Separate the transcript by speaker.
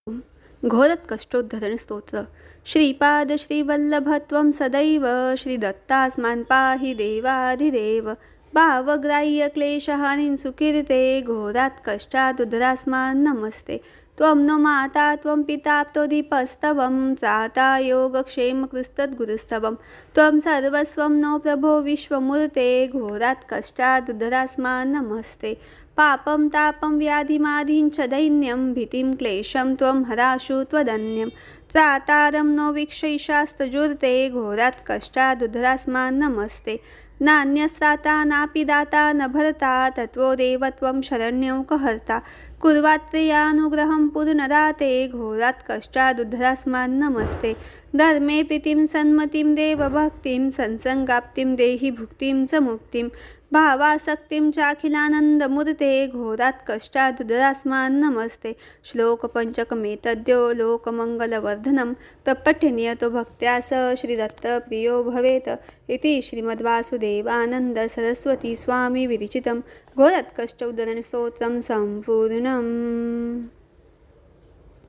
Speaker 1: घोरत्कष्टोद्धरण स्तोत्र श्रीपाद श्रीवल्लभत्वं सदैव श्रीदत्तास्मान् पाहि देवाधिदेव भावग्राह्य क्लेशहानिं सुकीर्ते घोरात् कष्टादुद्धरास्मान् नमस्ते त्वं नो माता त्वं पिता त्वदीपस्तवं त्राता योगक्षेमकृस्तद्गुरुस्तवं त्वं सर्वस्वं नो प्रभो विश्वमूर्ते घोरात् कष्टादुद्धरास्मान् नमस्ते पापं तापं व्याधिमादीं च दैन्यं भीतिं क्लेशं त्वं हराशु त्वदन्यं त्रातारं नो वीक्षैशास्तजुर्ते घोरात् कष्टादुद्धरास्मान् नमस्ते नान्यस्त्राता नापि दाता न भर्ता तत्त्वदेव त्वं शरण्यो कहर्ता कुर्वात्रेयानुग्रहं पूर्णदाते घोरात् कष्टादुद्धरास्मान् नमस्ते धर्मे प्रीतिं सन्मतिं देवभक्तिं संसङ्गाप्तिं देहि भुक्तिं च मुक्तिं भावासक्तिं चाखिलानन्दमूर्ते घोरात् कष्टादुद्धरास्मान् नमस्ते श्लोकपञ्चकमेतद्यो लोकमङ्गलवर्धनं प्रपठ्यनियतो भक्त्या स श्रीदत्तप्रियो भवेत् इति श्रीमद्वासुदेवानन्द सरस्वती स्वामी विरचितं घोरत्कष्टोद्धरणस्तोत्रं सम्पूर्णम्।